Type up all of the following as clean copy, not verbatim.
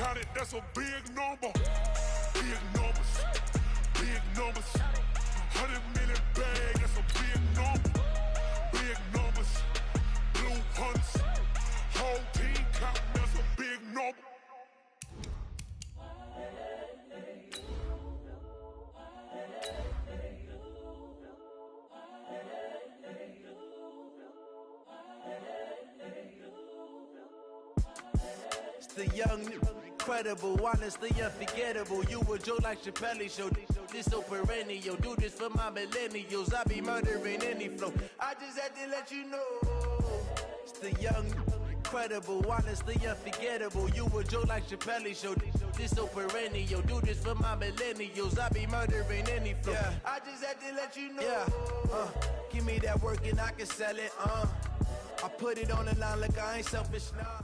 count it, that's a big number. Big numbers, big numbers. 100 million bag, that's a big number. Big numbers, blue hunts. Whole team counting, that's a big number. The young, incredible, honestly unforgettable. You a Joe like Chappelle show. This so perennial. Do this for my millennials. I be murdering any flow. I just had to let you know. It's the young, incredible, honestly unforgettable. You a Joe like Chappelle show. This so perennial. Do this for my millennials. I be murdering any flow. Yeah. I just had to let you know. Yeah. Give me that work and I can sell it. I put it on the line like I ain't selfish now.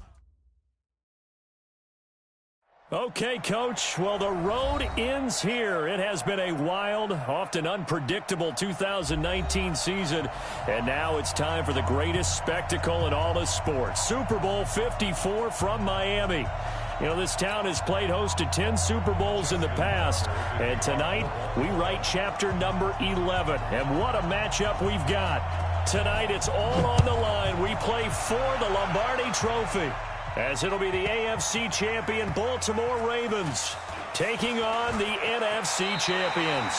Okay, Coach. Well, the road ends here. It has been a wild, often unpredictable 2019 season. And now it's time for the greatest spectacle in all of sports. Super Bowl 54 from Miami. You know, this town has played host to 10 Super Bowls in the past. And tonight, we write chapter number 11. And what a matchup we've got. Tonight, it's all on the line. We play for the Lombardi Trophy, as it'll be the AFC champion Baltimore Ravens taking on the NFC champions.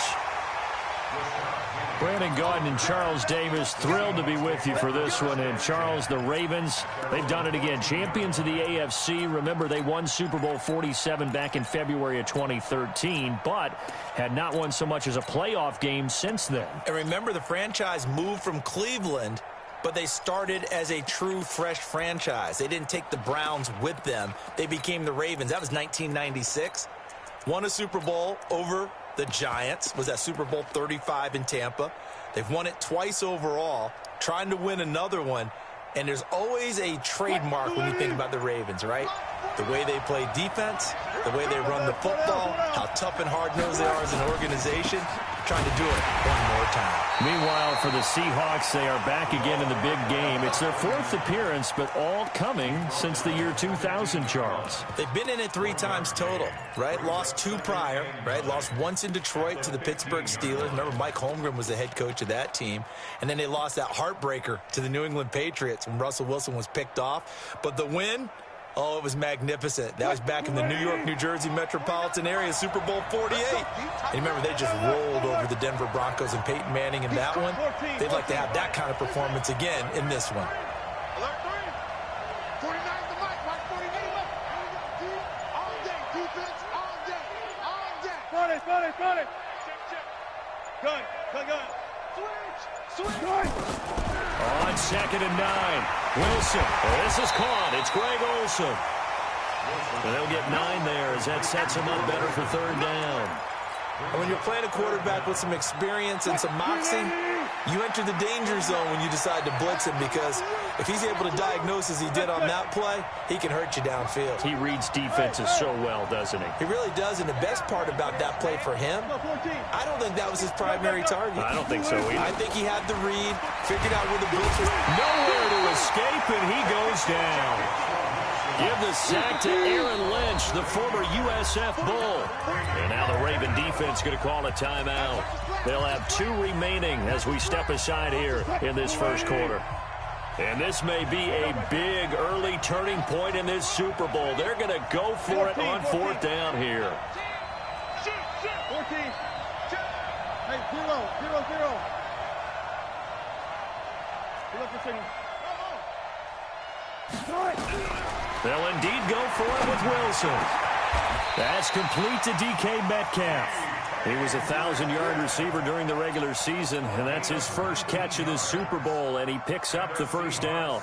Brandon Gaudin and Charles Davis, thrilled to be with you for this one. And Charles, the Ravens, they've done it again. Champions of the AFC. Remember, they won Super Bowl 47 back in February of 2013, but had not won so much as a playoff game since then. And remember, the franchise moved from Cleveland, but they started as a true fresh franchise. They didn't take the Browns with them. They became the Ravens. That was 1996. Won a Super Bowl over the Giants. Was that Super Bowl 35 in Tampa. They've won it twice overall, trying to win another one. And there's always a trademark when you think about the Ravens, right? The way they play defense, the way they run the football, how tough and hard-nosed they are as an organization. Trying to do it one more time. Meanwhile, for the Seahawks, they are back again in the big game. It's their fourth appearance, but all coming since the year 2000, Charles. They've been in it 3 times total, right? Lost 2 prior, right? Lost once in Detroit to the Pittsburgh Steelers. Remember, Mike Holmgren was the head coach of that team. And then they lost that heartbreaker to the New England Patriots when Russell Wilson was picked off. But the win, oh, it was magnificent. That was back in the New York, New Jersey metropolitan area, Super Bowl 48. And remember, they just rolled over the Denver Broncos and Peyton Manning in that one. They'd like to have that kind of performance again in this one. Alert 3. 49 the mic. Watch 48. All day. Defense all day. All day. Got it. Gun. Switch. On 2nd and 9. Wilson. This is caught. It's Greg Olsen. And they'll get 9 there as that sets him up better for 3rd down. And when you're playing a quarterback with some experience and some moxie, you enter the danger zone when you decide to blitz him, because if he's able to diagnose as he did on that play, he can hurt you downfield. He reads defenses so well, doesn't he? He really does, and the best part about that play for him, I don't think that was his primary target. I don't think so either. I think he had the read, figured out where the blitz was. Nowhere to escape, and he goes down. Give the sack to Aaron Lynch, the former USF Bull. And now the Raven defense going to call a timeout. They'll have 2 remaining as we step aside here in this first quarter. And this may be a big early turning point in this Super Bowl. They're going to go for it on 4th down here. 14. Hey, 0. They'll indeed go for it with Wilson. That's complete to DK Metcalf. He was a 1,000-yard receiver during the regular season, and that's his first catch of the Super Bowl, and he picks up the 1st down.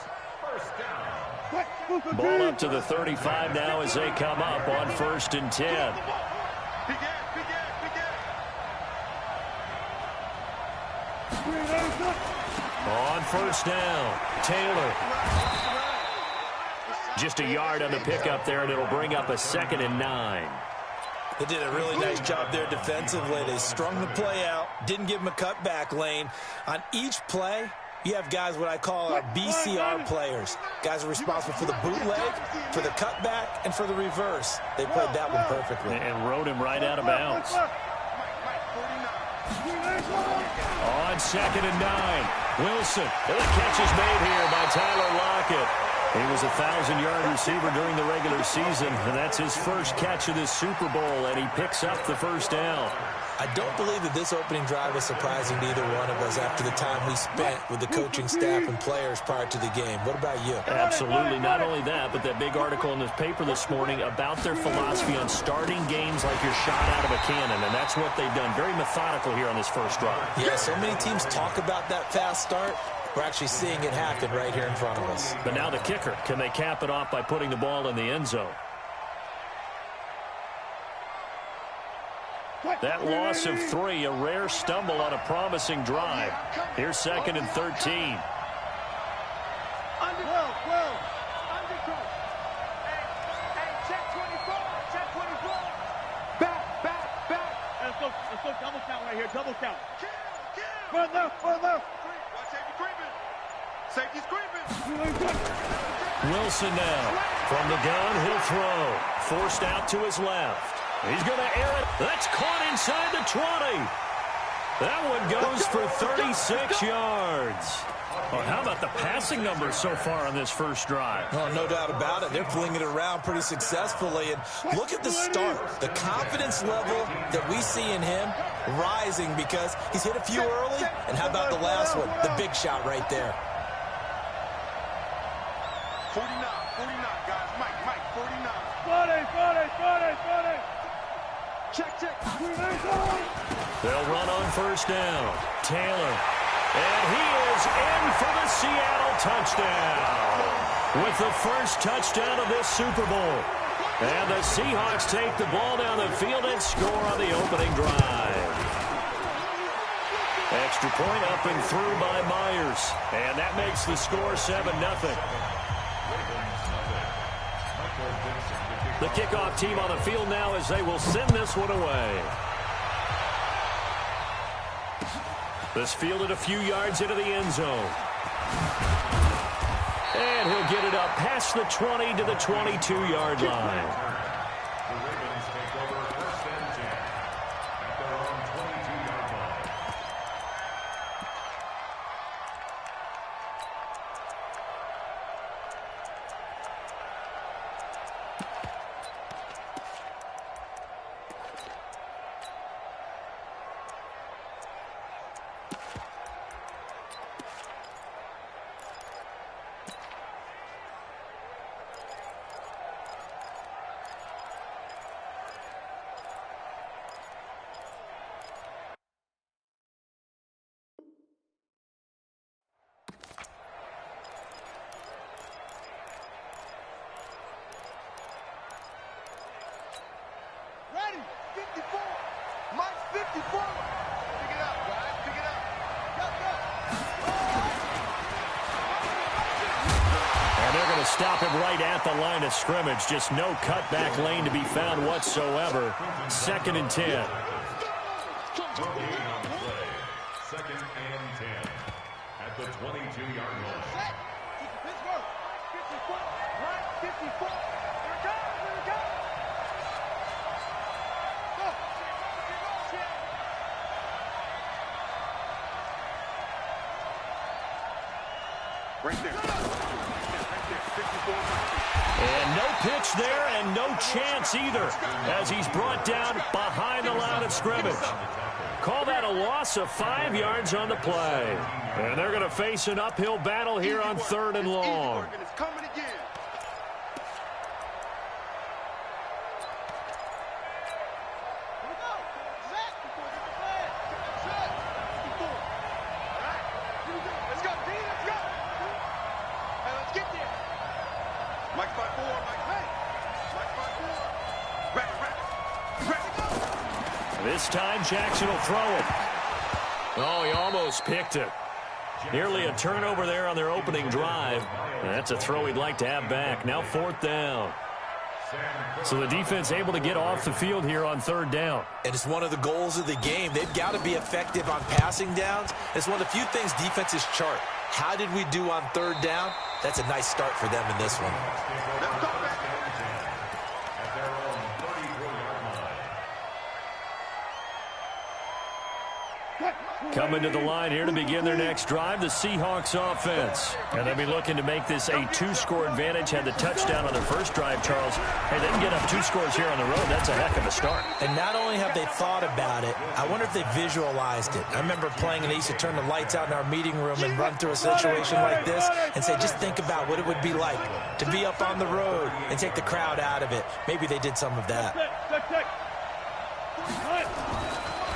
Ball up to the 35 now as they come up on 1st and 10. On 1st down, Taylor. Just a yard on the pickup there, and it'll bring up a 2nd and 9. They did a really nice job there defensively. They strung the play out, didn't give him a cutback lane. On each play, You have guys what I call our BCR players. Guys are responsible for the bootleg, for the cutback, and for the reverse. They played that one perfectly. And rode him right out of bounds. On 2nd and 9, Wilson. And the catch is made here by Tyler Lockett. He was a 1,000-yard receiver during the regular season, and that's his first catch of this Super Bowl, and he picks up the first down. I don't believe that this opening drive is surprising to either one of us after the time we spent with the coaching staff and players prior to the game. What about you? Absolutely. Not only that, but that big article in the paper this morning about their philosophy on starting games like you're shot out of a cannon, and that's what they've done. Very methodical here on this first drive. Yeah, so many teams talk about that fast start. We're actually seeing it happen right here in front of us. But now the kicker. Can they cap it off by putting the ball in the end zone? That loss of 3, a rare stumble on a promising drive. Here's 2nd and 13. Let's go double count right here, double count. Run left, run left. Safety's creeping. Wilson now. From the gun, he'll throw. Forced out to his left. He's going to air it. That's caught inside the 20. That one goes for 36 yards. Well, how about the passing numbers so far on this first drive? Oh, no doubt about it. They're flinging it around pretty successfully. And look at the start. The confidence level that we see in him rising because he's hit a few early. And how about the last one? The big shot right there. 49, guys. Mike, 49. 40. Check. They'll run on first down. Taylor. And he is in for the Seattle touchdown with the first touchdown of this Super Bowl. And the Seahawks take the ball down the field and score on the opening drive. Extra point up and through by Myers. And that makes the score 7-0. The kickoff team on the field now as they will send this one away. This fielded a few yards into the end zone. And he'll get it up past the 20 to the 22-yard line. Ready, 54. Mike, 54. Pick it up, guys. Pick it up. Go. And they're going to stop him right at the line of scrimmage. Just no cutback lane to be found whatsoever. 2nd and 10. 2nd and 10 at the 22-yard line. Set. Pittsburgh. 54. Right, 54. Here it goes. Right there. 54. And no pitch there and no chance either as he's brought down behind the line of scrimmage. Call that a loss of 5 yards on the play. And they're going to face an uphill battle here on 3rd and long. It's coming again. This time Jackson will throw it. Oh, he almost picked it. Nearly a turnover there on their opening drive. That's a throw he'd like to have back. Now 4th down. So the defense able to get off the field here on 3rd down. And it's one of the goals of the game. They've got to be effective on passing downs. It's one of the few things defenses chart. How did we do on third down? That's a nice start for them in this one. Let's go back. Coming to the line here to begin their next drive, the Seahawks offense. And they'll be looking to make this a two-score advantage. Had the touchdown on their first drive, Charles. Hey, they can get up 2 scores here on the road. That's a heck of a start. And not only have they thought about it, I wonder if they visualized it. I remember playing and they used to turn the lights out in our meeting room and run through a situation like this and say, just think about what it would be like to be up on the road and take the crowd out of it. Maybe they did some of that.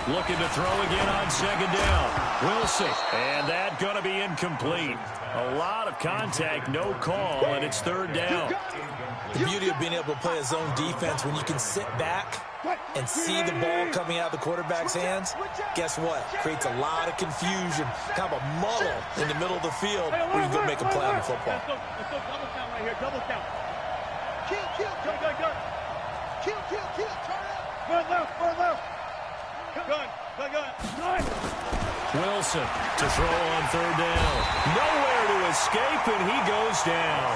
Looking to throw again on second down. Wilson. And that going to be incomplete. A lot of contact, no call, and it's third down. The beauty of being able to play a zone defense when you can sit back and see the ball coming out of the quarterback's hands, guess what? Creates a lot of confusion, kind of a muddle in the middle of the field where you can go make a play on the football. Let's go double count right here, double count. Kill. Turn up. Run left. Gun. Wilson to throw on third down. Nowhere to escape, and he goes down.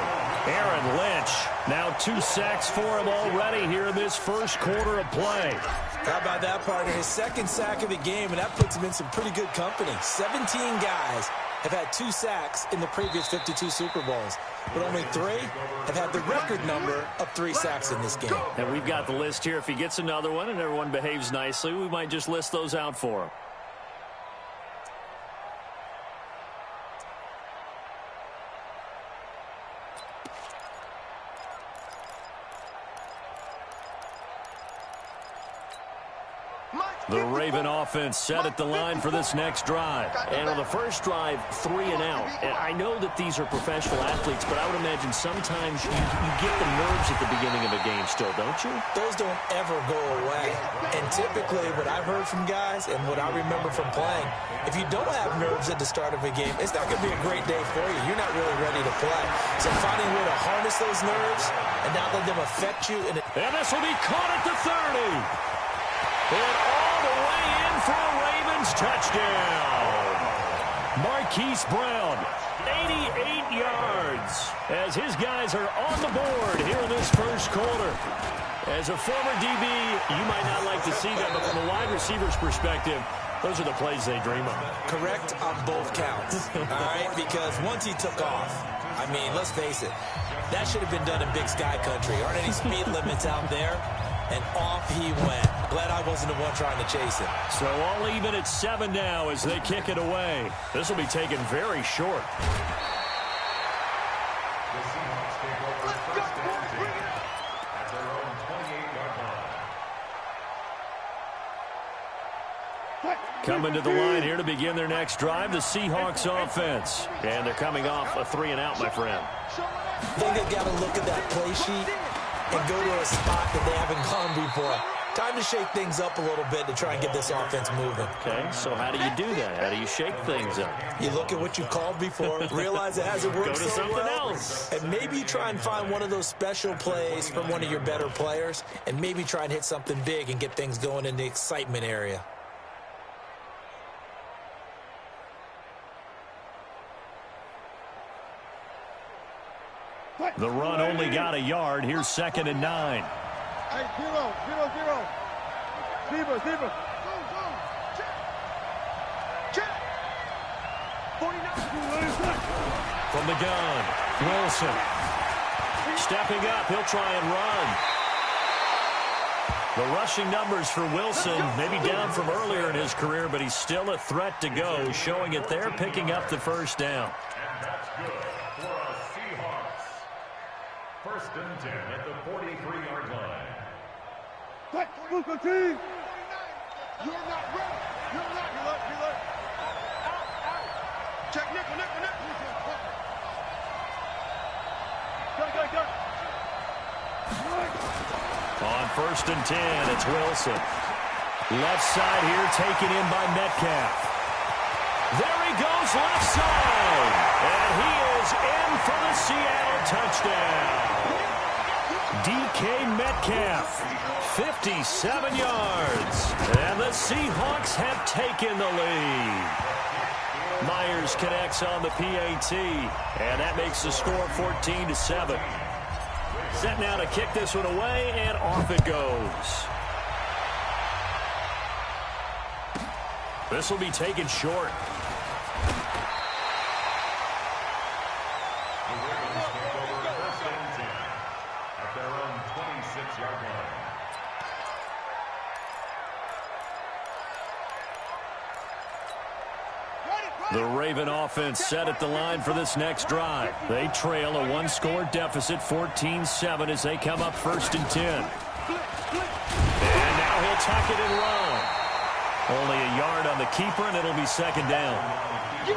Aaron Lynch, now 2 sacks for him already here in this first quarter of play. How about that, partner? His second sack of the game, and that puts him in some pretty good company. 17 guys have had 2 sacks in the previous 52 Super Bowls, but only 3 have had the record number of 3 sacks in this game. And we've got the list here. If he gets another one and everyone behaves nicely, we might just list those out for him. The Raven offense set at the line for this next drive. And on the first drive, 3 and out. And I know that these are professional athletes, but I would imagine sometimes you get the nerves at the beginning of a game still, don't you? Those don't ever go away. And typically what I've heard from guys and what I remember from playing, if you don't have nerves at the start of a game, it's not going to be a great day for you. You're not really ready to play. So finding a way to harness those nerves and not let them affect you. And this will be caught at the 30. And all the way in for a Ravens touchdown. Marquise Brown, 88 yards, as his guys are on the board here in this first quarter. As a former DB, you might not like to see that, but from a wide receiver's perspective, those are the plays they dream of. Correct on both counts, all right? Because once he took off, I mean, let's face it, that should have been done in Big Sky Country. Aren't any speed limits out there? And off he went. Glad I wasn't the one trying to chase it. So all even at 7 now as they kick it away. This will be taken very short. Coming to the line here to begin their next drive, the Seahawks offense. And they're coming off a 3 and out, my friend. I think they've got to look at that play sheet and go to a spot that they haven't gone before. Time to shake things up a little bit to try and get this offense moving. Okay, so how do you do that? How do you shake things up? You look at what you called before, realize it hasn't worked Go to so something well, else. and maybe try and find one of those special plays from one of your better players, and maybe try and hit something big and get things going in the excitement area. The run only got a yard. Here's 2nd and 9. Hey, 0. Zebra. Check. 49. From the gun, Wilson. Stepping up, he'll try and run. The rushing numbers for Wilson, maybe down from earlier in his career, but he's still a threat to go, showing it there, picking up the first down. That's good for a Seahawks. 1st and 10 at the 43-yard line. Booker T. You're not ready. Reload. Out. Check nickel. Gun. On 1st and 10, it's Wilson. Left side here, taken in by Metcalf. There he goes, left side. And he is in for the Seattle touchdown. DK Metcalf, 57 yards. And the Seahawks have taken the lead. Myers connects on the PAT, and that makes the score 14-7. Set now to kick this one away, and off it goes. This will be taken short. At their own 26-yard line. The Raven offense set at the line for this next drive. They trail a one-score deficit, 14-7, as they come up 1st and 10. And now he'll tuck it and run. Only a yard on the keeper, and it'll be 2nd down.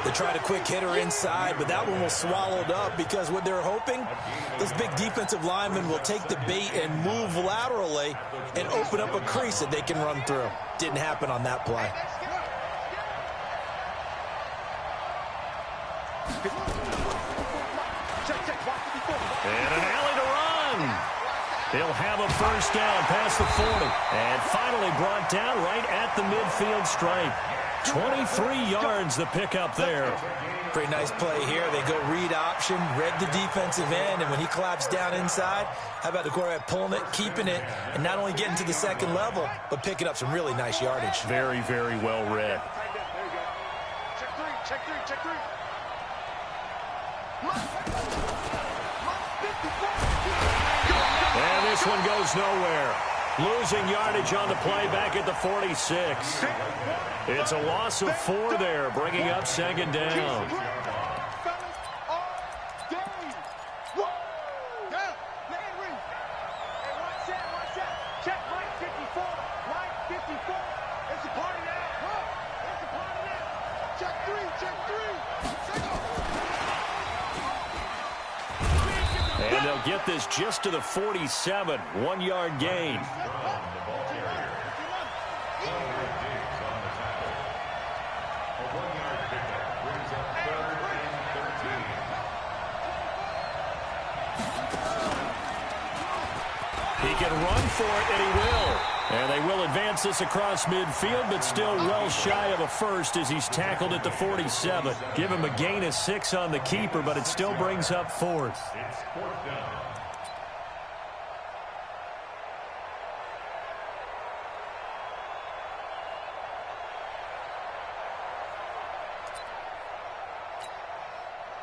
They tried a quick hitter inside, but that one was swallowed up because what they're hoping, those big defensive linemen will take the bait and move laterally and open up a crease that they can run through. Didn't happen on that play. And an alley to run. He'll have a 1st down past the 40. And finally brought down right at the midfield stripe. 23 yards the pickup there. Pretty nice play here. They go read option, read the defensive end, and when he collapsed down inside, how about the quarterback pulling it, keeping it, and not only getting to the 2nd level, but picking up some really nice yardage. Very, very well read. Check three. And this one goes nowhere. Losing yardage on the play back at the 46. It's a loss of 4 there, bringing up 2nd down. And they'll get this just to the 47, 1-yard gain. He can run for it, and he will. And they will advance this across midfield, but still well shy of a 1st as he's tackled at the 47. Give him a gain of 6 on the keeper, but it still brings up 4th. It's 4th down.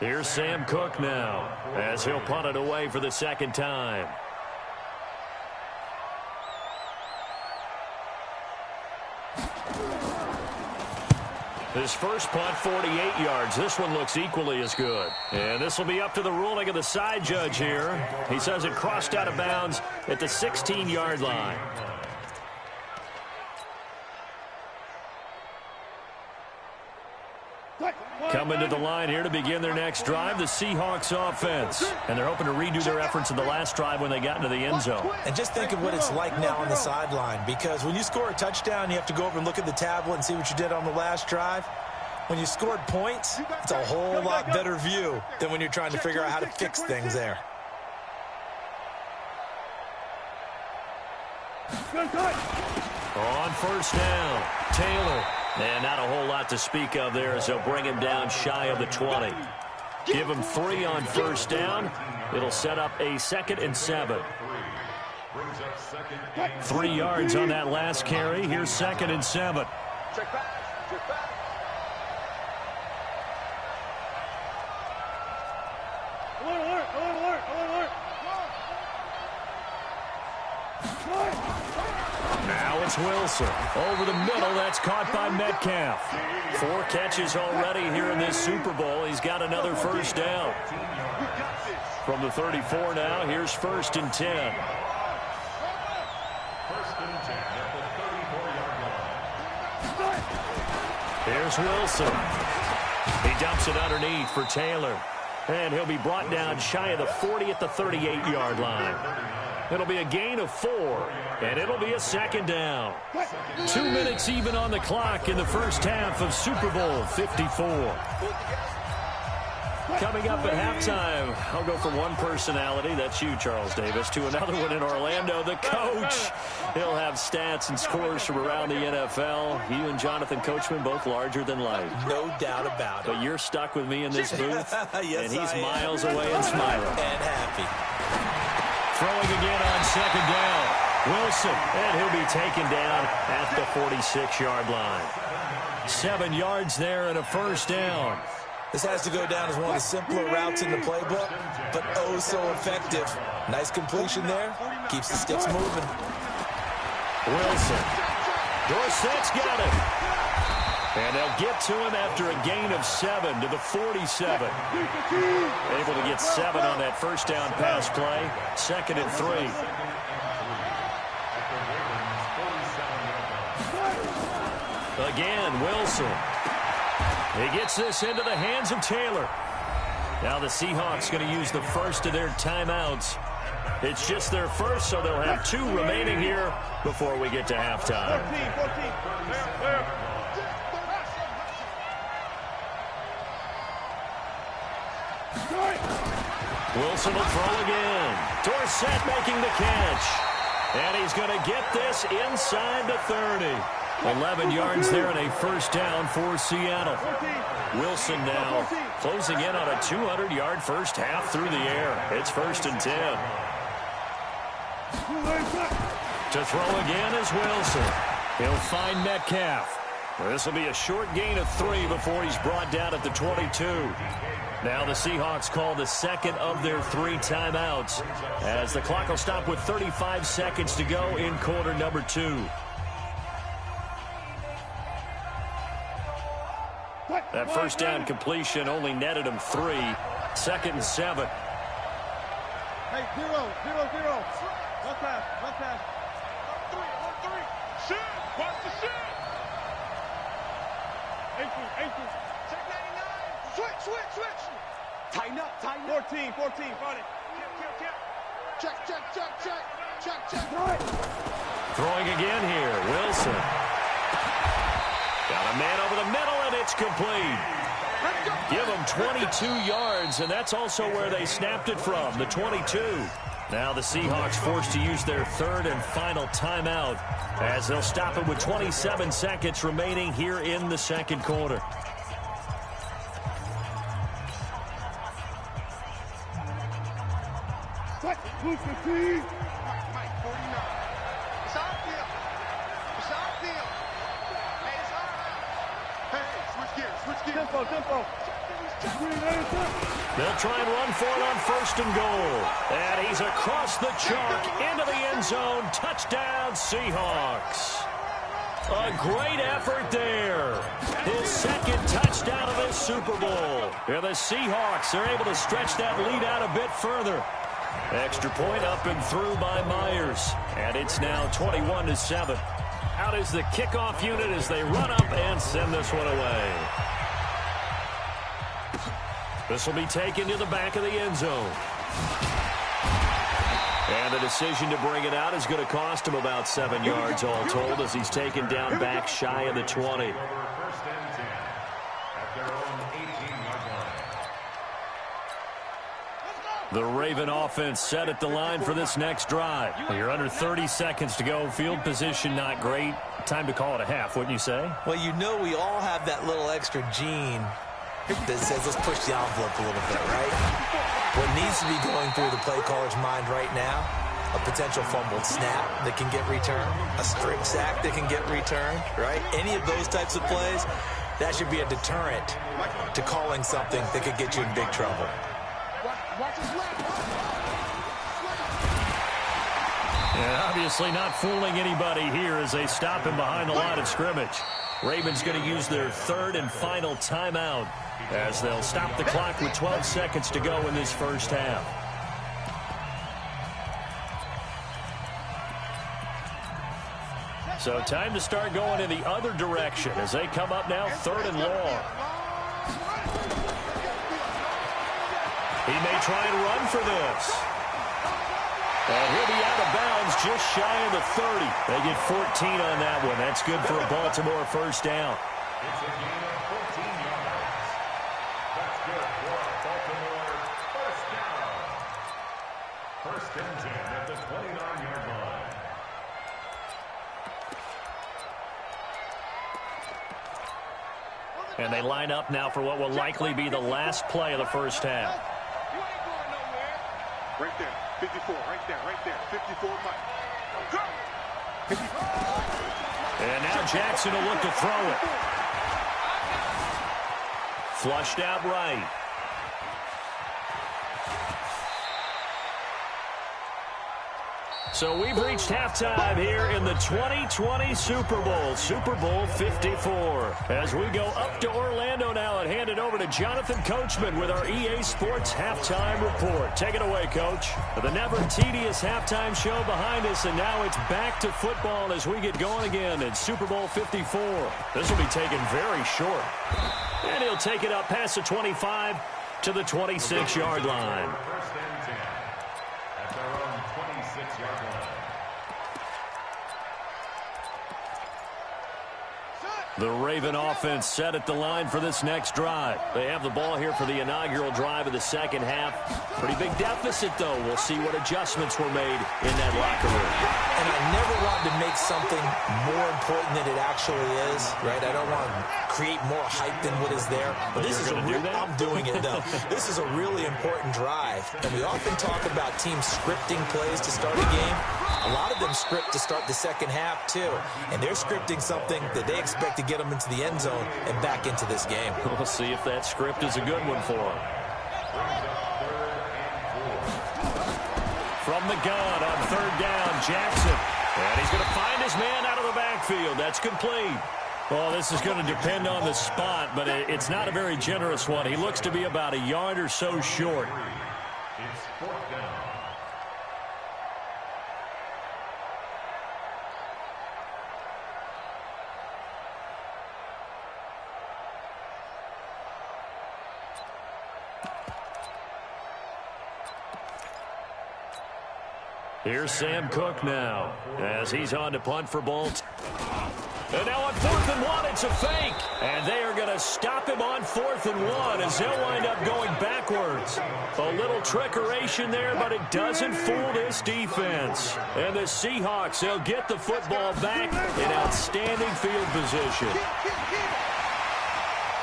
Here's Sam Cook now, as he'll punt it away for the 2nd time. His first punt, 48 yards. This one looks equally as good. And this will be up to the ruling of the side judge here. He says it crossed out of bounds at the 16-yard line. Coming to the line here to begin their next drive, the Seahawks offense. And they're hoping to redo their efforts in the last drive when they got into the end zone. And just think of what it's like now on the sideline, because when you score a touchdown, you have to go over and look at the tablet and see what you did on the last drive. When you scored points, it's a whole lot better view than when you're trying to figure out how to fix things there. On 1st down, Taylor. And not a whole lot to speak of there as they'll bring him down shy of the 20. Give him 3 on 1st down. It'll set up a 2nd and 7. 3 yards on that last carry. Here's 2nd and 7. Check back. Now it's Wilson. Over the middle, that's caught by Metcalf. 4 catches already here in this Super Bowl. He's got another 1st down. From the 34 now, here's 1st and 10. 1st and 10 at the 34-yard line. Here's Wilson. He dumps it underneath for Taylor. And he'll be brought down shy of the 40 at the 38-yard line. It'll be a gain of 4, and it'll be a 2nd down. 2 minutes even on the clock in the first half of Super Bowl 54. Coming up at halftime, I'll go from one personality, that's you, Charles Davis, to another one in Orlando, the coach. He'll have stats and scores from around the NFL. You and Jonathan Coachman, both larger than life. No doubt about it. But you're stuck with me in this booth, yes, and he's I miles away and smiling. And happy. Throwing again on second down. Wilson, and he'll be taken down at the 46-yard line. 7 yards there and a first down. This has to go down as one of the simpler routes in the playbook, but oh so effective. Nice completion there. Keeps the sticks moving. Wilson. Dorsett's got it. And they'll get to him after a gain of 7 to the 47. Able to get 7 on that first down pass play. 2nd and 3. Again, Wilson. He gets this into the hands of Taylor. Now the Seahawks going to use the first of their timeouts. It's just their first, so they'll have 2 remaining here before we get to halftime. 14. Wilson will throw again. Dorsett making the catch. And he's going to get this inside the 30. 11 yards there and a first down for Seattle. Wilson now closing in on a 200-yard first half through the air. It's 1st and 10. To throw again is Wilson. He'll find Metcalf. This will be a short gain of 3 before he's brought down at the 22. Now the Seahawks call the second of their 3 timeouts as the clock will stop with 35 seconds to go in quarter number 2. That first down completion only netted him 3. 2nd and 7. Hey, 0, 0, 0. One pass, one pass. 1-3, 1-3. Shit, watch the shit. 18. Check 99. Switch. Tighten up. 14, got it. Check. Throwing again here, Wilson. Got a man over the middle, and it's complete. Give them 22 yards, and that's also where they snapped it from, the 22. Now the Seahawks forced to use their 3rd and final timeout as they'll stop it with 27 seconds remaining here in the 2nd quarter. Mike, 49. It's outfield. Hey, switch gears. Tempo. They'll try and run for it on 1st and goal. And he's across the chalk into the end zone. Touchdown, Seahawks. A great effort there. His 2nd touchdown of this Super Bowl. And the Seahawks are able to stretch that lead out a bit further. Extra point up and through by Myers. And it's now 21-7. Out is the kickoff unit as they run up and send this one away. This will be taken to the back of the end zone. And the decision to bring it out is going to cost him about 7 yards all told as he's taken down back shy of the 20. The Raven offense set at the line for this next drive. You're under 30 seconds to go. Field position not great. Time to call it a half, wouldn't you say? Well, you know we all have that little extra gene that says let's push the envelope a little bit, right? What needs to be going through the play caller's mind right now, a potential fumbled snap that can get returned, a strip sack that can get returned, right? Any of those types of plays, that should be a deterrent to calling something that could get you in big trouble. And obviously not fooling anybody here as they stop him behind the line of scrimmage. Ravens going to use their 3rd and final timeout as they'll stop the clock with 12 seconds to go in this first half. So time to start going in the other direction as they come up now 3rd and long. He may try and run for this. And he'll be out of bounds just shy of the 30. They get 14 on that one. That's good for a Baltimore first down. and 10 at the 29-yard line. And they line up now for what will likely be the last play of the first half. You ain't going nowhere. Right there. 54. Right there. Right there. 54 Mike. Go. And now Jackson will look to throw it. Flushed out right. So we've reached halftime here in the 2020 Super Bowl, Super Bowl 54. As we go up to Orlando now and hand it over to Jonathan Coachman with our EA Sports Halftime Report. Take it away, Coach. The never tedious halftime show behind us, and now it's back to football as we get going again in Super Bowl 54. This will be taken very short. And he'll take it up past the 25 to the 26-yard line. First and 10 at their own 26-yard line. The Raven offense set at the line for this next drive. They have the ball here for the inaugural drive of the second half. Pretty big deficit, though. We'll see what adjustments were made in that locker room. And I never wanted to make something more important than it actually is, right? I don't want to create more hype than what is there. But this is I'm doing it, though. This is a really important drive. And we often talk about teams scripting plays to start a game. A lot of them script to start the second half, too. And they're scripting something that they expect to get them into the end zone and back into this game. We'll see if that script is a good one for them. From the gun on third down, Jackson. And he's going to find his man out of the backfield. That's complete. Well, this is going to depend on the spot, but it's not a very generous one. He looks to be about a yard or so short. It's fourth down. Here's Sam Cook now as he's on to punt for Bolt. And now on 4th and 1, it's a fake. And they are going to stop him on 4th and 1 as they'll wind up going backwards. A little trickeration there, but it doesn't fool this defense. And the Seahawks, they'll get the football back in outstanding field position.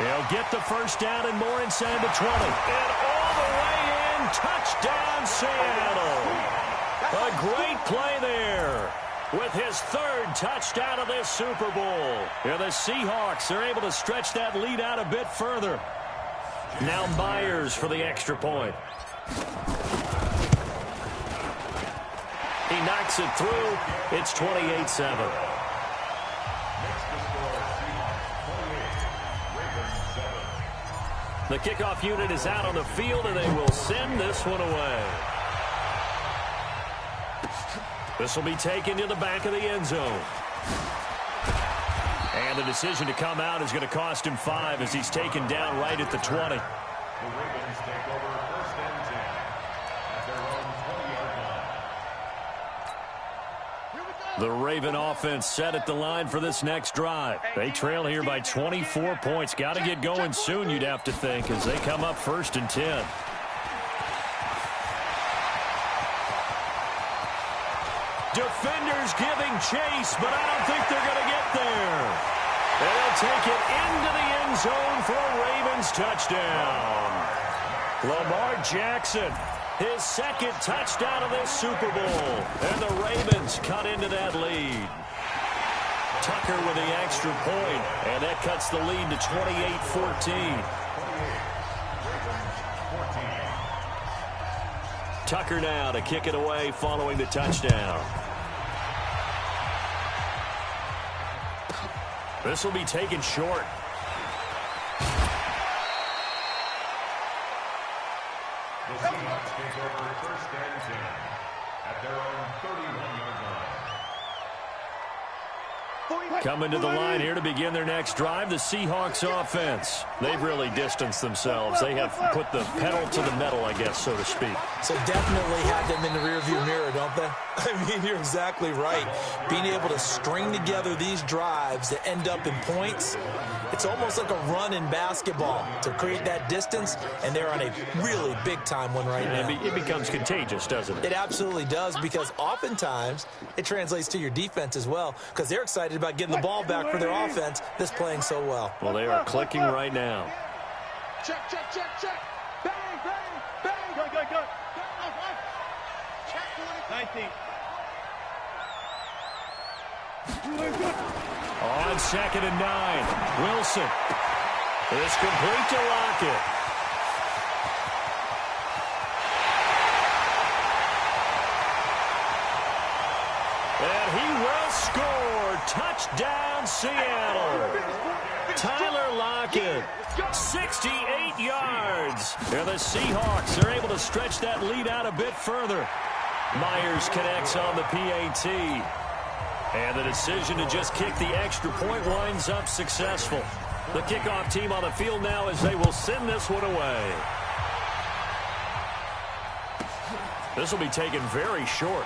They'll get the first down and more inside the 20. And all the way in, touchdown Seattle. A great play there with his third touchdown of this Super Bowl. Yeah, the Seahawks are able to stretch that lead out a bit further. Now Myers for the extra point. He knocks it through. It's 28-7. The kickoff unit is out on the field, and they will send this one away. This will be taken to the back of the end zone. And the decision to come out is going to cost him 5 as he's taken down right at the 20. The Ravens take over first and 10 at their own 20-yard line. The Raven offense set at the line for this next drive. They trail here by 24 points. Got to get going soon, you'd have to think, as they come up first and 10. Defenders giving chase, but I don't think they're going to get there. They'll take it into the end zone for a Ravens touchdown. Lamar Jackson, his second touchdown of this Super Bowl. And the Ravens cut into that lead. Tucker with the extra point, and that cuts the lead to 28-14. Tucker now to kick it away following the touchdown. This will be taken short. The Seahawks take over first and 10 at their own 31-yard line. Coming to the line here to begin their next drive, the Seahawks offense. They've really distanced themselves. They have put the pedal to the metal, I guess, so to speak. So definitely have them in the rearview mirror, don't they? I mean, you're exactly right. Being able to string together these drives that end up in points, it's almost like a run in basketball to create that distance, and they're on a really big-time one right now. It becomes contagious, doesn't it? It absolutely does, because oftentimes it translates to your defense as well, because they're excited about getting the ball back for their offense that's playing so well. Well, they are clicking right now. Check. Bang. Go. Check 19. On 2nd and 9, Wilson is complete to Lockett. And he will score. Touchdown, Seattle. Tyler Lockett, 68 yards. And the Seahawks are able to stretch that lead out a bit further. Myers connects on the PAT. And the decision to just kick the extra point winds up successful. The kickoff team on the field now as they will send this one away. This will be taken very short.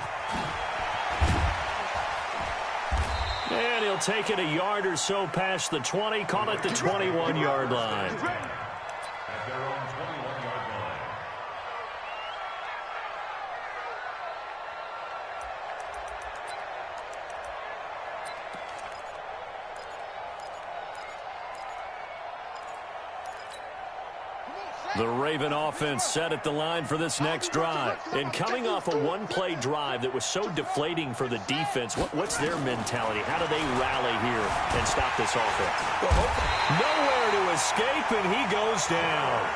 And he'll take it a yard or so past the 20, call it the 21-yard line. The Raven offense set at the line for this next drive. And coming off a one-play drive that was so deflating for the defense, what's their mentality? How do they rally here and stop this offense? Nowhere to escape, and he goes down.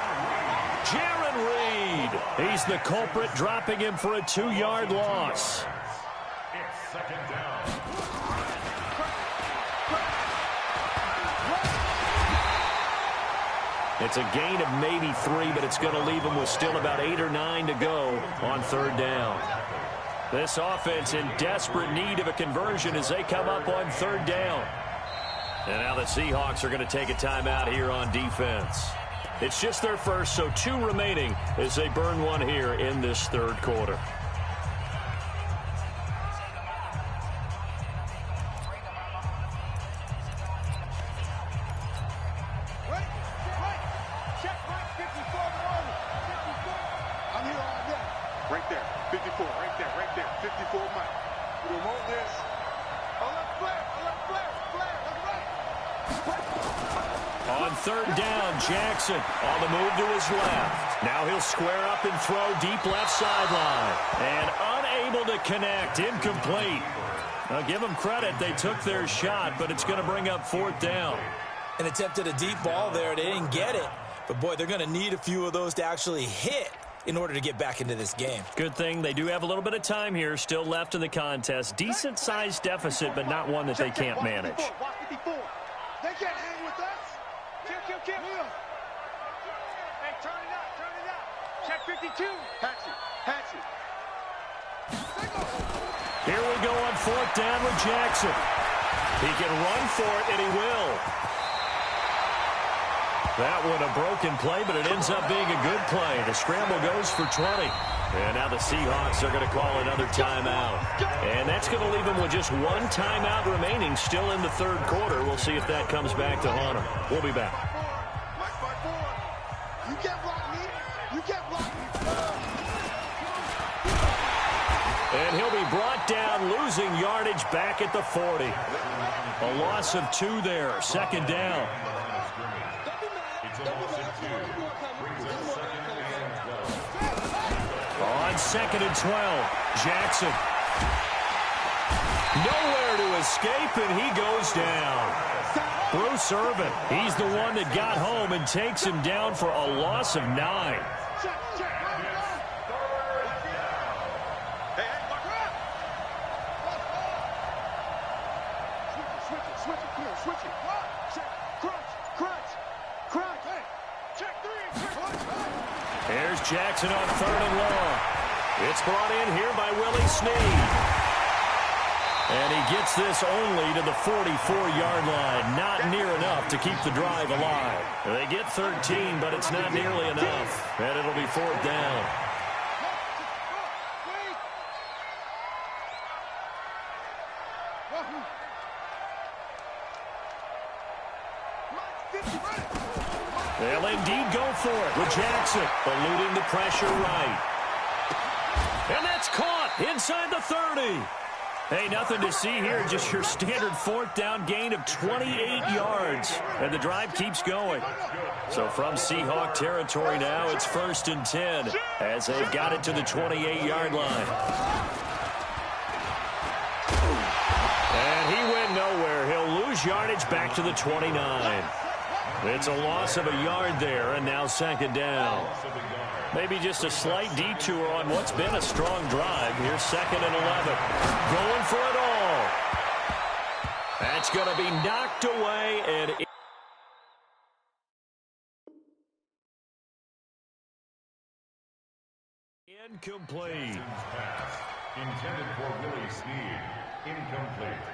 Jaron Reed, he's the culprit, dropping him for a 2-yard loss. It's 2nd down. It's a gain of maybe 3, but it's going to leave them with still about 8 or 9 to go on 3rd down. This offense in desperate need of a conversion as they come up on 3rd down. And now the Seahawks are going to take a timeout here on defense. It's just their first, so 2 remaining as they burn one here in this 3rd quarter. Right there, 54, right there, 54 Mike. We'll hold this. On 3rd down, Jackson on the move to his left. Now he'll square up and throw deep left sideline. And unable to connect, incomplete. Now give them credit, they took their shot, but it's going to bring up 4th down. And attempted a deep ball there. They didn't get it. But, boy, they're going to need a few of those to actually hit in order to get back into this game. Good thing they do have a little bit of time here still left in the contest. Decent-sized deficit, but not one that they can't manage. They can't hang with us. Kill. Hey, turn it up. Check 52. Hatchet. Here we go on 4th down with Jackson. He can run for it, and he will. That one a broken play, but it ends up being a good play. The scramble goes for 20. And now the Seahawks are going to call another timeout. And that's going to leave them with just 1 timeout remaining still in the 3rd quarter. We'll see if that comes back to haunt them. We'll be back. You can't block me. And he'll be brought down, losing yardage back at the 40. A loss of 2 there, 2nd down. On 2nd and 12, Jackson. Nowhere to escape, and he goes down. Bruce Irvin, he's the one that got home and takes him down for a loss of 9. Switch it. Crunch. Hey, check 3. Here's Jackson on 3rd and long. It's brought in here by Willie Snead. And he gets this only to the 44-yard line. Not near enough to keep the drive alive. They get 13, but it's not nearly enough. And it'll be 4th down. They'll indeed go for it with Jackson, eluding the pressure right. And that's caught inside the 30. Hey, nothing to see here, just your standard 4th down gain of 28 yards. And the drive keeps going. So from Seahawk territory now, it's 1st and 10 as they've got it to the 28-yard line. And he went nowhere. He'll lose yardage back to the 29. It's a loss of a yard there, and now 2nd down. Maybe just a slight detour on what's been a strong drive. Here's 2nd and 11. Going for it all. That's going to be knocked away, and incomplete. Pass intended for Willie Snead. Incomplete.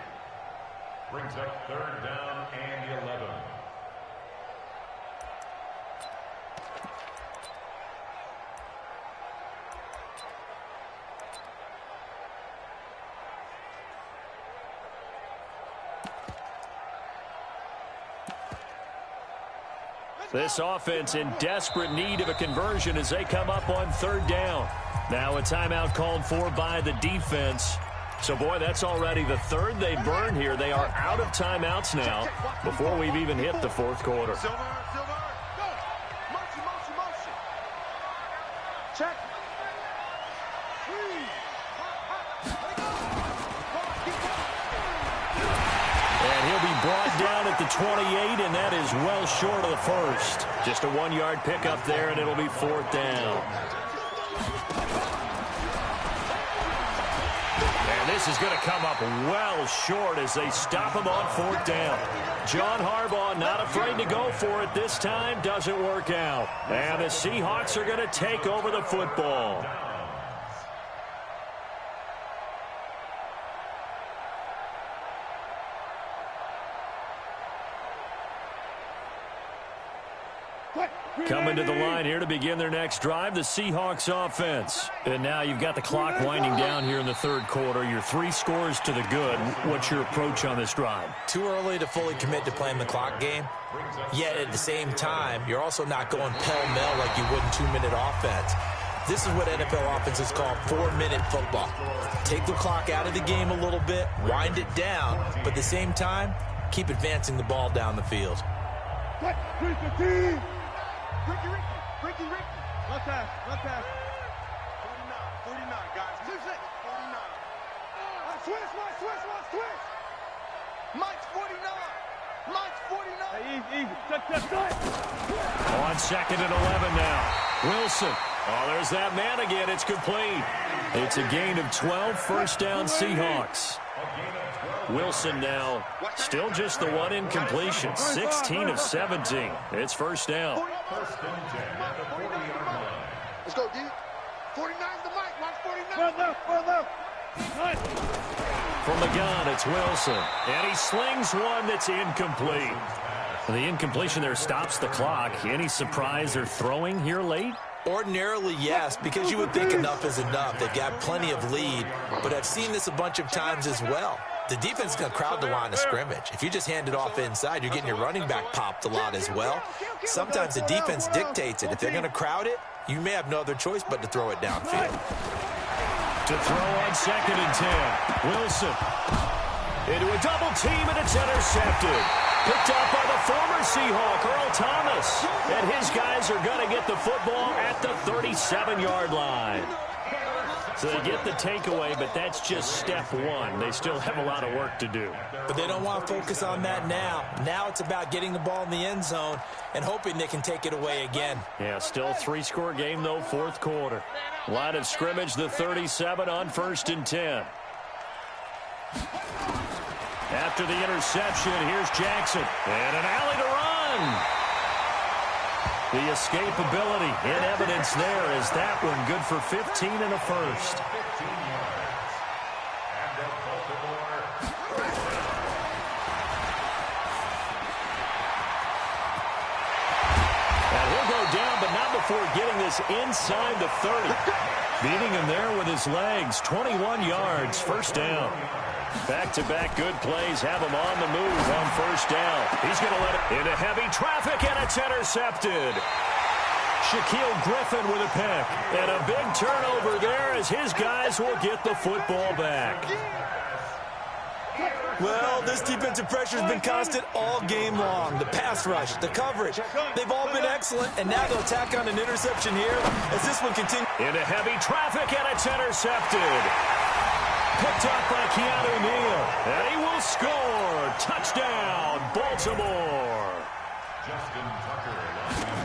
Brings up 3rd down and 11. This offense in desperate need of a conversion as they come up on 3rd down. Now a timeout called for by the defense. So, boy, that's already the 3rd they've burned here. They are out of timeouts now before we've even hit the 4th quarter. Silver, go. Motion. Check. And he'll be brought down at the 28, and that is well short of the 1st. Just a 1-yard pickup there, and it'll be 4th down. And this is going to come up well short as they stop him on 4th down. John Harbaugh not afraid to go for it this time. Doesn't work out. And the Seahawks are going to take over the football. Coming to the line here to begin their next drive, the Seahawks offense. And now you've got the clock winding down here in the 3rd quarter. You're 3 scores to the good. What's your approach on this drive? Too early to fully commit to playing the clock game. Yet at the same time, you're also not going pell-mell like you would in 2-minute offense. This is what NFL offenses call 4-minute football. Take the clock out of the game a little bit, wind it down, but at the same time, keep advancing the ball down the field. Ricky. Left pass. 49, guys. 2-6. 49. Switch. Mike's 49. Hey, easy. Touch. On 2nd and 11 now. Wilson. Oh, there's that man again. It's complete. It's a gain of 12. 1st down Seahawks. Wilson now still just the 1 incompletion. 16 of 17. It's 1st down. Let's go, D. 49's the mic. Watch 49. Left. From the gun, it's Wilson. And he slings one that's incomplete. The incompletion there stops the clock. Any surprise they're throwing here late? Ordinarily, yes, because you would think enough is enough. They've got plenty of lead, but I've seen this a bunch of times as well. The defense is going to crowd the line of scrimmage. If you just hand it off inside, you're getting your running back popped a lot as well. Sometimes the defense dictates it. If they're going to crowd it, you may have no other choice but to throw it downfield. To throw on 2nd and 10. Wilson into a double team, and it's intercepted. Picked up by the former Seahawk, Earl Thomas. And his guys are going to get the football at the 37-yard line. So they get the takeaway, but that's just step 1. They still have a lot of work to do. But they don't want to focus on that now. Now it's about getting the ball in the end zone and hoping they can take it away again. Yeah, still 3-score game, though, 4th quarter. Line of scrimmage, the 37 on 1st and 10. After the interception, here's Jackson. And an alley to run. The escapability in evidence there as that one good for 15 and a 1st. 15 yards. And the Baltimore before getting this inside the 30. Beating him there with his legs. 21 yards, first down. Back-to-back good plays have him on the move on first down. He's going to let it into heavy traffic, and it's intercepted. Shaquille Griffin with a pick. And a big turnover there as his guys will get the football back. Well, this defensive pressure has been constant all game long. The pass rush, the coverage, they've all been excellent, and now they'll tack on an interception here as this one continues. Into heavy traffic, and it's intercepted. Picked up by Keanu Neal, and he will score. Touchdown, Baltimore. Justin Tucker.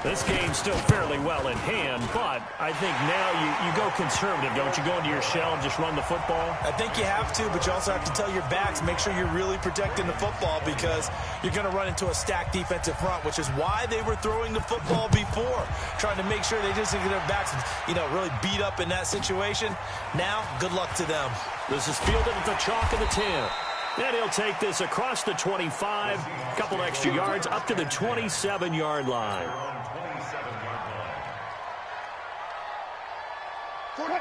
This game's still fairly well in hand, but I think now you go conservative, don't you? Go into your shell and just run the football? I think you have to, but you also have to tell your backs, make sure you're really protecting the football because you're going to run into a stacked defensive front, which is why they were throwing the football before, trying to make sure they just get their backs, really beat up in that situation. Now, good luck to them. This is fielded at the chalk of the 10. And he'll take this across the 25, a couple extra yards up to the 27-yard line.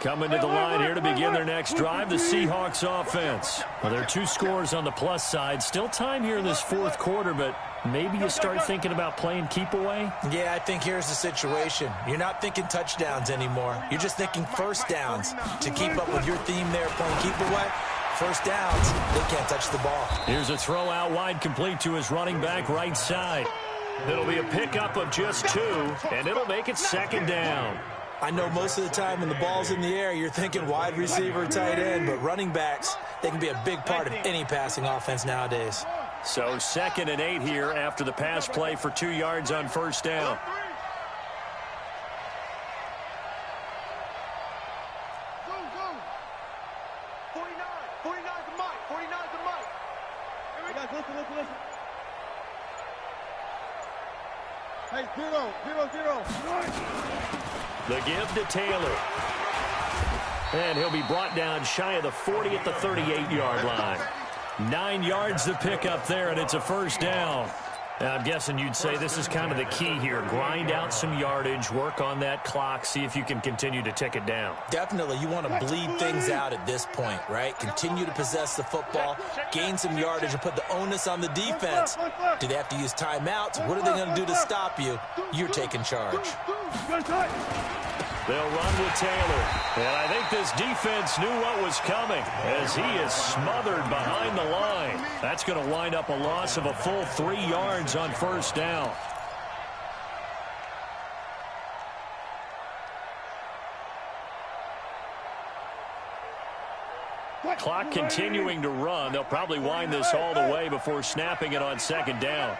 Coming to the line here to begin their next drive, the Seahawks offense. Well, there are 2 scores on the plus side. Still time here in this fourth quarter, but maybe you start thinking about playing keep away? Yeah, I think here's the situation. You're not thinking touchdowns anymore. You're just thinking first downs to keep up with your theme there, playing keep away. First downs, they can't touch the ball. Here's a throw out wide, complete to his running back right side. It'll be a pickup of just 2, and it'll make it second down. I know most of the time when the ball's in the air, you're thinking wide receiver, tight end, but running backs, they can be a big part of any passing offense nowadays. So 2nd and 8 here after the pass play for 2 yards on first down. Go, go. 49. 49's the mic. 49's the mic. Hey, guys, listen. Hey, 0. The give to Taylor. And he'll be brought down shy of the 40 at the 38-yard line. 9 yards to pick up there, and it's a first down. Now, I'm guessing you'd say this is kind of the key here. Grind out some yardage, work on that clock, see if you can continue to tick it down. Definitely. You want to bleed things out at this point, right? Continue to possess the football, gain some yardage, and put the onus on the defense. Do they have to use timeouts? What are they going to do to stop you? You're taking charge. They'll run with Taylor. And I think this defense knew what was coming as he is smothered behind the line. That's going to wind up a loss of a full 3 yards on first down. Clock continuing to run. They'll probably wind this all the way before snapping it on second down.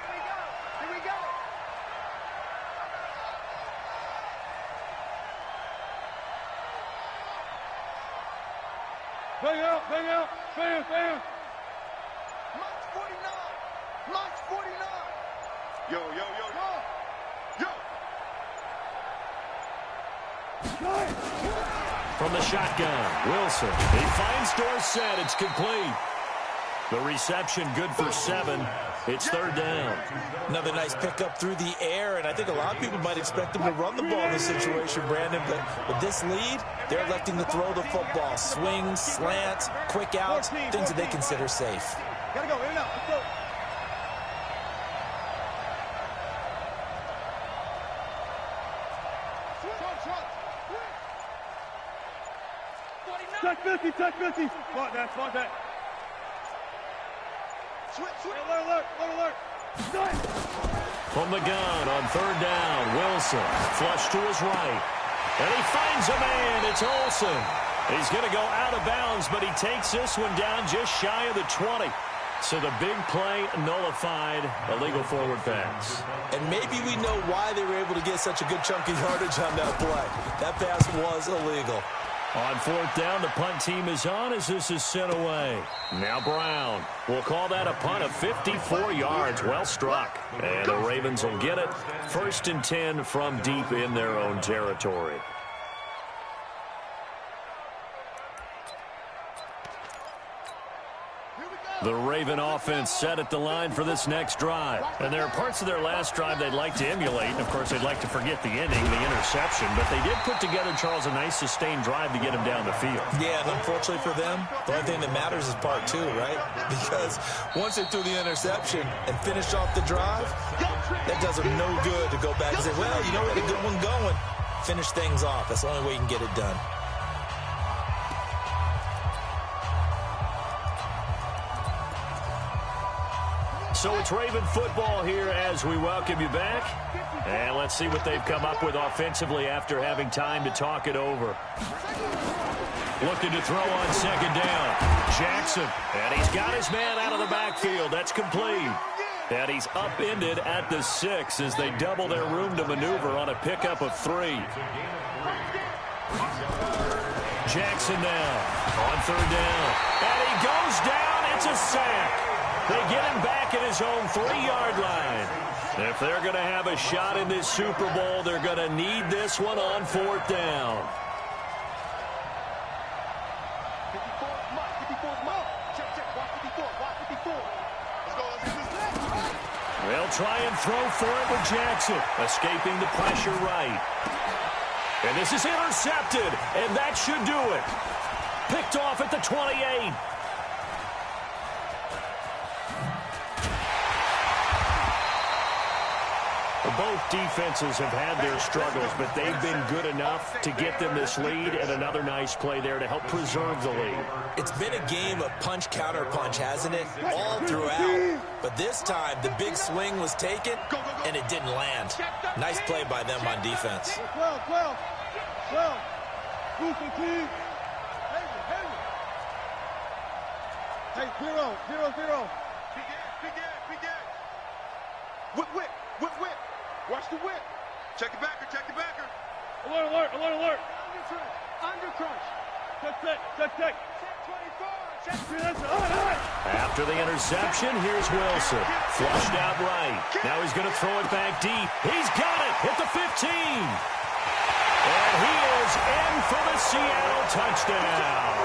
Bang out. Mike's 49. Yo. From the shotgun, Wilson. He finds Dorsett. It's complete. The reception good for 7. It's third down. Another nice pickup through the air, and I think a lot of people might expect them to run the ball in this situation, Brandon, but with this lead, they're electing to throw the football. Swings, slants, quick outs, things that they consider safe. Gotta go, in and out, let's go. Touch 50. Spot that. Switch. Alert. From the gun on third down, Wilson. Flush to his right. And he finds a man. It's Olsen. He's going to go out of bounds, but he takes this one down just shy of the 20. So the big play nullified, illegal forward pass. And maybe we know why they were able to get such a good chunk of yardage on that play. That pass was illegal. On fourth down, the punt team is on as this is sent away. Now Brown will call that a punt of 54 yards. Well struck. And the Ravens will get it. 1st and 10 from deep in their own territory. Here we go. The Raven offense set at the line for this next drive. And there are parts of their last drive they'd like to emulate. And, of course, they'd like to forget the ending, the interception. But they did put together, Charles, a nice sustained drive to get him down the field. Yeah, and unfortunately for them, the only thing that matters is part two, right? Because once they threw the interception and finished off the drive, that does them no good to go back and say, well, you know what, a good one going. Finish things off. That's the only way you can get it done. So it's Raven football here as we welcome you back. And let's see what they've come up with offensively after having time to talk it over. Looking to throw on second down. Jackson. And he's got his man out of the backfield. That's complete. And he's upended at the 6 as they double their room to maneuver on a pickup of 3. Jackson now on third down. And he goes down. It's a sack. They get him back at his own 3-yard line. If they're going to have a shot in this Super Bowl, they're going to need this one on fourth down. They'll try and throw for it with Jackson, escaping the pressure right. And this is intercepted, and that should do it. Picked off at the 28. Both defenses have had their struggles, but they've been good enough to get them this lead, and another nice play there to help preserve the lead. It's been a game of punch, counter punch, hasn't it? All throughout. But this time, the big swing was taken, and it didn't land. Nice play by them on defense. 12. Goofy team. Hey, 0. Begin. Whip. Watch the whip. Check the backer. Alert. Under crunch. Check. After the interception, here's Wilson. Flushed out right. Now he's going to throw it back deep. He's got it. Hit the 15. And he is in for the Seattle touchdown.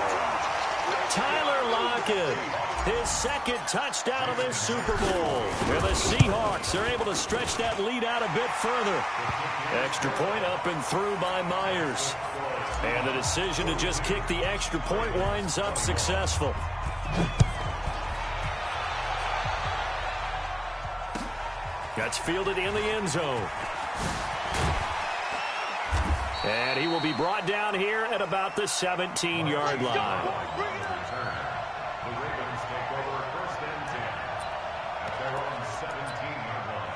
Tyler Lockett, his second touchdown of this Super Bowl. And the Seahawks are able to stretch that lead out a bit further. Extra point up and through by Myers. And the decision to just kick the extra point winds up successful. Gets fielded in the end zone. And he will be brought down here at about the 17-yard line. The Ravens take over first and 10 at their own 17-yard line.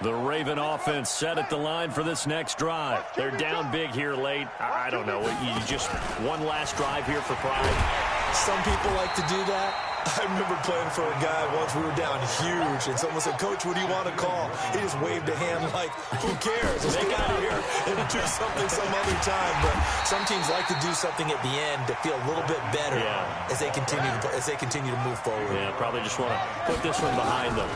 The Raven offense set at the line for this next drive. They're down big here late. I don't know. You just one last drive here for pride. Some people like to do that. I remember playing for a guy once. We were down huge, and someone said, "Coach, what do you want to call?" He just waved a hand like, "Who cares? Let's get out of here and do something some other time." But some teams like to do something at the end to feel a little bit better as they continue to move forward. Yeah, probably just want to put this one behind them.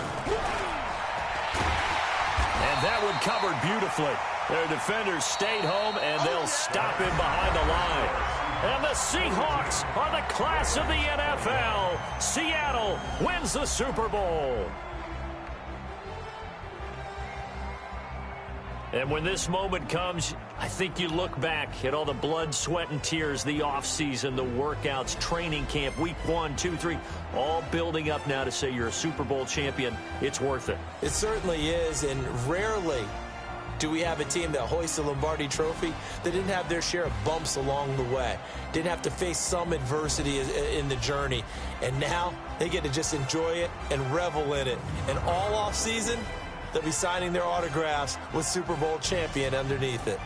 And that one covered beautifully. Their defenders stayed home, and they'll stop him behind the line. And the Seahawks are the class of the NFL. Seattle wins the Super Bowl. And when this moment comes, I think you look back at all the blood, sweat, and tears, the offseason, the workouts, training camp, week 1, 2, 3, all building up now to say you're a Super Bowl champion. It's worth it. It certainly is, and rarely do we have a team that hoists the Lombardi Trophy that didn't have their share of bumps along the way, didn't have to face some adversity in the journey, and now they get to just enjoy it and revel in it. And all offseason, they'll be signing their autographs with Super Bowl champion underneath it.